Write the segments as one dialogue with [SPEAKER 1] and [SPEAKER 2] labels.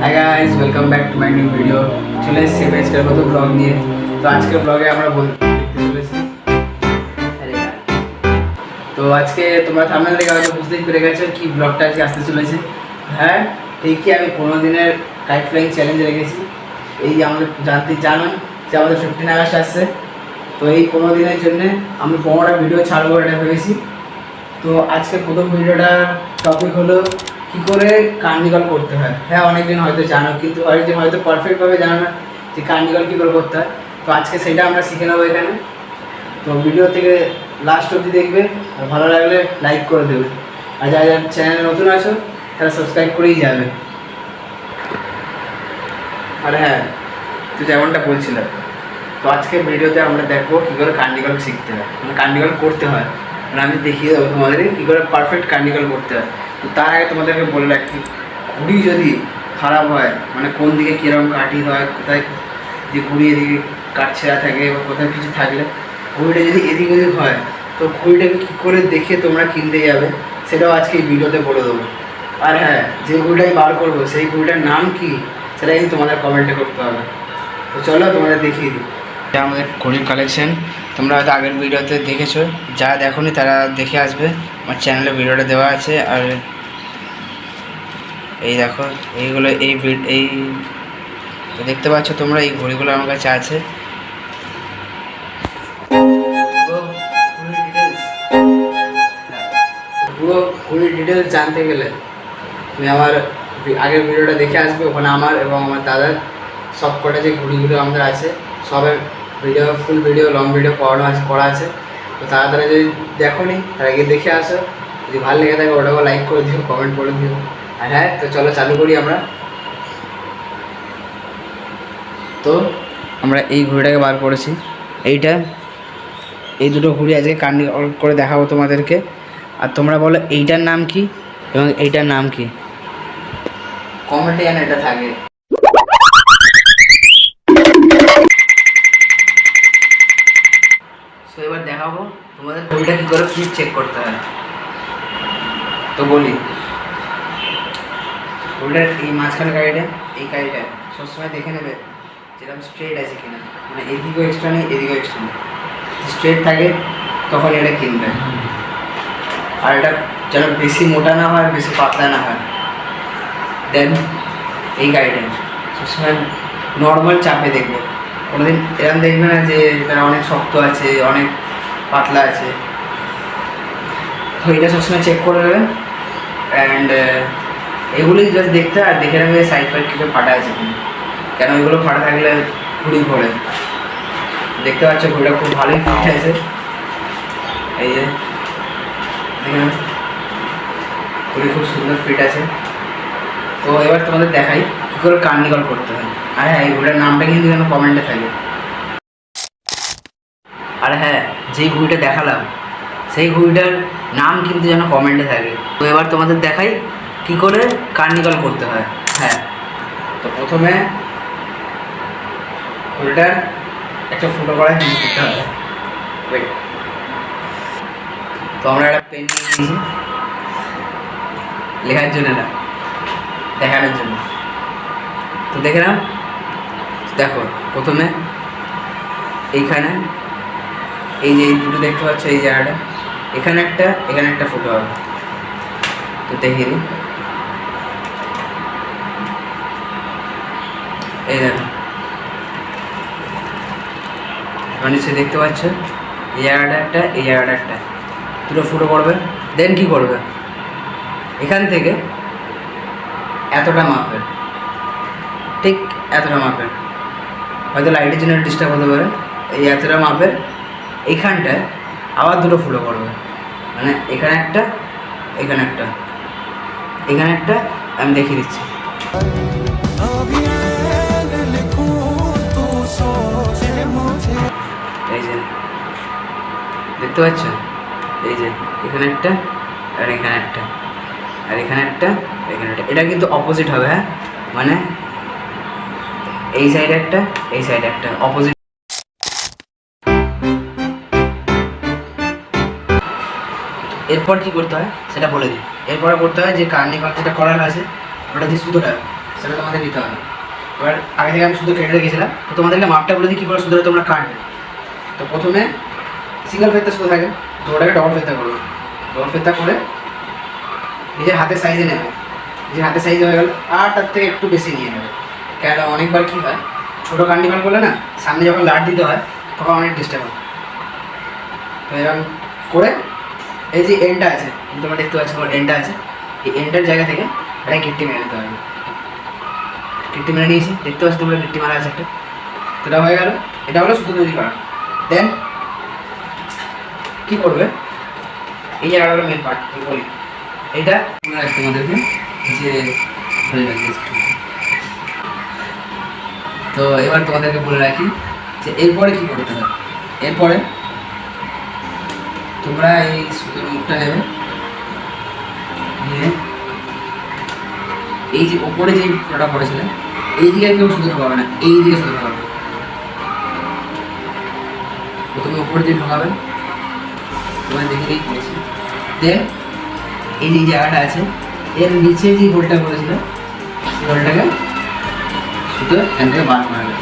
[SPEAKER 1] Hi guys, welcome back to my new video. चले এসেছি আজকের মতো ব্লগ নিয়ে। তো আজকের ব্লগে আমরা দেখতে চলেছি আরে यार, তো আজকে তোমরা থাম্বনেল দেখে হয়তো বুঝতেই পেরে গেছো কি ব্লগটা আজকে আসতে চলেছে। হ্যাঁ ঠিকই, আমি 15 দিনের কাইট ফ্লাইং চ্যালেঞ্জ রেখেছি। এই আমাদের জানোই যে আমাদের 15 আগস্ট আসছে। তো এই 15 দিনের জন্য আমি 15টা ভিডিও ছাড়বো এটা ভেবেছি। তো আজকে প্রথম ভিডিওটা টপিক হলো কী করে কার্নিভাল করতে হয়। হ্যাঁ অনেকজন হয়তো জানো, কিন্তু অনেকজন হয়তো পারফেক্টভাবে জানো না যে কার্নিভাল কী করে করতে হয়। তো আজকে সেটা আমরা শিখে নেবো এখানে। তো ভিডিও থেকে লাস্ট অবধি দেখবে, আর ভালো লাগলে লাইক করে দেবে, আর যারা যারা চ্যানেলে নতুন আছো তারা সাবস্ক্রাইব করেই যাবে। আর হ্যাঁ, তো যেমনটা বলছিলাম, তো আজকের ভিডিওতে আমরা দেখবো কী করে কার্নিভাল শিখতে হয়, মানে কার্নিভাল করতে হয়। মানে আমি দেখিয়ে দেবো তোমাদের কী করে পারফেক্ট কার্নিভাল করতে হয়। তো তার আগে তোমাদেরকে বলে রাখি, ঘুড়ি যদি খারাপ হয়, মানে কোন দিকে কীরকম কাঠি হয়, কোথায় যে ঘুড়ি এদিকে কাঠ ছেঁড়া থাকে বা কোথায় কিছু থাকলে ঘুড়িটা যদি এদিক ওদিক হয়, তো ঘুড়িটাকে কী করে দেখে তোমরা কিনতে যাবে সেটাও আজকে এই ভিডিওতে বলে দেবো। আর হ্যাঁ, যে ঘুড়িটাই বার করবো সেই ঘুড়িটার নাম কি সেটা কিন্তু তোমাদের কমেন্টে করতে হবে। তো চলো তোমাদের দেখিয়ে দিই। এটা আমাদের ঘড়ির কালেকশন। তোমরা হয়তো আগের ভিডিওতে দেখেছো, যারা দেখোনি তারা দেখে আসবে, আমার চ্যানেলে ভিডিওটা দেওয়া আছে। আর এই দেখো এইগুলো এই দেখতে পাচ্ছ তোমরা, এই ঘড়িগুলো আমার কাছে আছে। পুরো ঘড়ির ডিটেলস জানতে গেলে তুমি আমার আগের ভিডিওটা দেখে আসবে। ওখানে আমার এবং আমার দাদার সব কটা যে ঘড়িগুলো আমাদের আছে সবের video, full video, long video করা আছে। তো তারা যদি দেখোনি তারা গিয়ে দেখে আসো। যদি ভালো লেগে থাকে ওটাকেও লাইক করে দিও, কমেন্ট করে দিও। আর হ্যাঁ, তো চলো চালু করি আমরা। তো আমরা এই ঘড়িটাকে বার করেছি। এই দুটো ঘড়ি আজকে কার্নিভাল করে দেখাবো তোমাদেরকে। আর তোমরা বলো এইটার নাম কি এবং এইটার নাম কি, কমেন্টে যেন এটা থাকে। তো এবার দেখাবো তোমাদের ঘড়িটা কী করে ফিট চেক করতে হয়। তো বলি, ঘড়িটার এই মাঝখানে কাড়িটা সবসময় দেখে নেবে যেরকম স্ট্রেট আছে কিনা, মানে এদিকেও এক্সট্রা নেই এদিকেও এক্সট্রা নেই, স্ট্রেট থাকে তখন এটা কিনবে। আর এটা যেন বেশি মোটা না হয়, বেশি পাতলা না হয়। দেন এই গাড়িটা সবসময় নর্মাল চাপে দেখবে, কোনোদিন এরকম দেখবে না যে এটা অনেক শক্ত আছে অনেক পাতলা আছে। তো এটা সবসময় চেক করে নেবেন। অ্যান্ড এগুলোই জাস্ট দেখতে, আর দেখে রাখবে সাইড ফাইড কিছু ফাটা আছে কিনা, কেন এগুলো ফাটা থাকলে ঘুড়ি ঘোরে। দেখতে পাচ্ছ ঘুড়িটা খুব ভালোই ফিট আছে, এই যে দেখুন ঘুড়ি খুব সুন্দর ফিট আছে। তো এবার তোমাদের দেখাই কী করে কার্নিভাল করতে হয়। আর হ্যাঁ, এই ঘুড়িটার নামটা কিন্তু যেন কমেন্টে থাকে। আর হ্যাঁ, যেই ঘুড়িটা দেখালাম সেই ঘুড়িটার নাম কিন্তু যেন কমেন্টে থাকে। তো এবার তোমাদের দেখাই কী করে কার্নিভাল করতে হয়। হ্যাঁ, তো প্রথমে ঘুড়িটার একটা ফুটো করা জিনিস দিতে হবে। তো আমরা একটা পেন নিয়ে নিয়েছি, লেখার জন্য না, দেখানোর জন্য। তো দেখে নাও, দেখো প্রথমে এইখানে এই যে এই দুটো দেখতে পাচ্ছ, এই জায়গাটা এখানে একটা ফুটো হবে। তো দেখিয়ে দিই, এই দেখো নিচে দেখতে পাচ্ছ এই জায়গাটা একটা, এই জায়গাটা একটা, দুটো ফুটো করবে। দেন কি করবে, এখান থেকে এতটা মাপবে, ঠিক এতটা মাপবে, হয়তো লাইটের জন্য ডিস্টার্ব হতে পারে। এই এতটা মাপবে, এইখানটায় আবার দুটো ফুটো করবে, মানে এখানে একটা এখানে একটা এখানে একটা। আমি দেখিয়ে দিচ্ছি, এই যে দেখতে পাচ্ছ, এই যে এখানে একটা আর এখানে একটা আর এখানে একটা এখানে একটা। এটা কিন্তু অপোজিট হবে। হ্যাঁ, মানে এই সাইডে একটা এই সাইডে একটা, অপোজিট। এরপর কি করতে হয় সেটা বলে দিই। এরপরে করতে হয় যে কার্নিভাল যেটা করার আছে ওটা যে সুতোটা সেটা তোমাদের নিতে হবে। এবার আগে থেকে আমি সুতো কেটে রেখেছিলাম, তো তোমাদেরকে মাপটা বলে দিই কী করে সুতোটা তোমরা কাটবে। তো প্রথমে সিঙ্গেল ফেরতা সুতো থাকে, তো ওটাকে ডবল ফেরতা করবে। ডবল ফেরতা করে নিজের হাতের সাইজে নেবে, নিজের হাতের সাইজে হয়ে গেল, আর তার থেকে একটু বেশি নিয়ে নেবে। কেন অনেকবার কী হয়, ছোটো কান্ডিফাল করলে না সামনে যখন লাট দিতে হয় তখন অনেক ডিস্টার্ব হয়। তো এরকম করে এই যে এন্ডটা আছে, তোমরা দেখতে পাচ্ছ আমার এন্ডটা আছে, এই এন্ডের জায়গা থেকে এটা গিট্টি মেরে নিতে হবে। গিট্টি মেরে নিয়েছি, দেখতে পাচ্ছ তোমরা গিট্টি মারা আছে একটা। তো এটা হয়ে গেল, এটা হলো সুতো তৈরি করা। দেন কী করবে, এই জায়গাটা হলো মেন পার্ট, বলি এইটা মনে রাখছি তোমাদেরকে যে হয়ে গেছে। তো এবার তোমাদেরকে বলে রাখি যে এরপরে কী করতে হবে। এরপরে তোমরা এই সুতোর মুখটা নেবে, নিয়ে এই যে ওপরে যে ফোঁটাটা পড়েছিলে এই দিকে কেউ সুতো ঢোকাবে না, এই দিকে সুতো ঢোকাবে। প্রথমে ওপরে দিয়ে ঢোকাবে, তোমার দেখে দিয়েই করেছি। দেন এই যে জায়গাটা আছে এর নিচে যে হোলটা করেছিল সেই হোলটাকে সুতো এখান থেকে বার করা যাবে।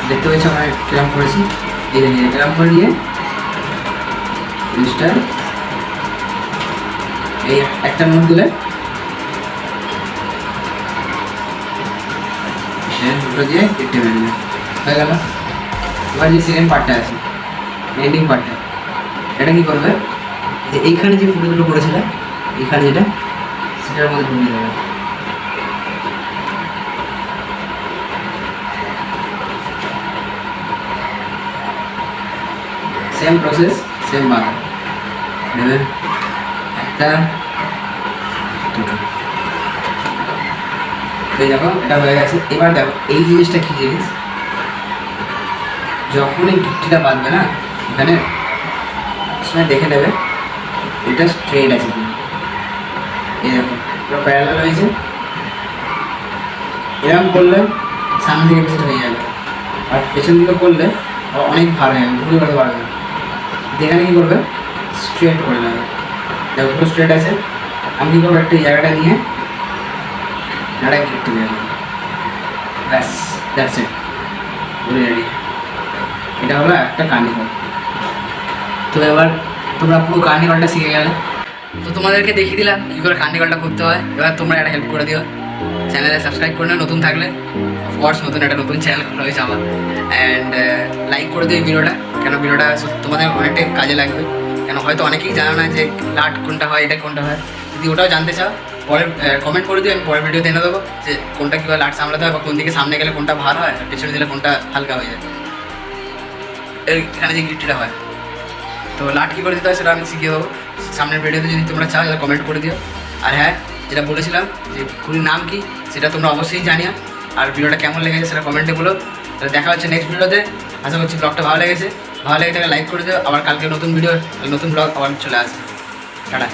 [SPEAKER 1] দেখতে পাচ্ছি আমরা কিরম করেছি, এই দেখে কিরম করে নিয়ে জিনিসটা এই একটা নোট দিলে দুটো দিয়ে কেটে মেরে নেবে, হয়ে গেল। এবার যে সেকেন্ড পার্টটা আছে, এন্ডিং পার্টটা, এটা কী করবে, যে এইখানে যে ফুটো দুটো করেছিল এইখানে যেটা সেটার মধ্যে ঢুকিয়ে দেবে। সেম প্রসেস, সেম বাঁধা নেবে, একটা দুটো। এই দেখো এটা হয়ে গেছে। এবার দেখো এই জিনিসটা কী জিনিস, যখন এই গিট্টিটা বাঁধবে না এখানে সময় দেখে নেবে এটা স্ট্রেট আছে কিনা। এই দেখো পুরো প্যারালাল হয়েছে, এরকম করলে সামনে দিকে বেশি হয়ে যাবে, আর পেছন দিকে করলে অনেক ভার হয়ে যাবে, ঘুরে ঘুরে বাড়বে। যেখানে কী করবে স্ট্রেট করে নেবে, দেখো পুরো স্ট্রেট আছে। আমি কী করবো, একটা জায়গাটা নিয়ে একটা গিট্টি দিয়ে দেবো, ব্যাস দ্যাটস ইট, পুরো রেডি। এটা হলো একটা কার্নিভাল। তো এবার তোমরা পুরো কার্নিভালটা শিখে গেলে। তো তোমাদেরকে দেখিয়ে দিলাম কী করে কার্নিভালটা করতে হয়। এবার তোমরা একটা হেল্প করে দিও, চ্যানেলে সাবস্ক্রাইব করে নাও নতুন থাকলে, অফকোর্স নতুন একটা নতুন চ্যানেল খোলা হয়েছে আমার। অ্যান্ড লাইক করে দিও ভিডিওটা, কেন ভিডিওটা তোমাদের অনেকটাই কাজে লাগবে। কেন হয়তো অনেকেই জানো না যে লাট কোনটা হয়, এটা কোনটা হয়। যদি ওটাও জানতে চাও পরে কমেন্ট করে দিও, আমি পরের ভিডিওতে এনে দেবো যে কোনটা কীভাবে লাট সামলাতে হয়, বা কোন দিকে সামনে গেলে কোনটা ভার হয়, আর পেছনে দিলে কোনটা হালকা হয়ে যায়। এখানে যে গিট্টিটা হয়, তো লাট কী করে দিতে হয় সেটা আমি শিখিয়ে দেবো সামনের ভিডিওতে। যদি তোমরা চাও তাহলে কমেন্ট করে দিও। আর হ্যাঁ, যেটা বলেছিলাম যে খুনির নাম কি সেটা তোমরা অবশ্যই জানিও। আর ভিডিওটা কেমন লেগেছে সেটা কমেন্টে বলো। তাহলে দেখা হচ্ছে নেক্সট ভিডিওতে। আশা করছি ব্লগটা ভালো লেগেছে, ভালো লেগে থাকলে লাইক করে দিও। আবার কালকে নতুন ভিডিও, নতুন ব্লগ আবার চলে আসবে। টাটা।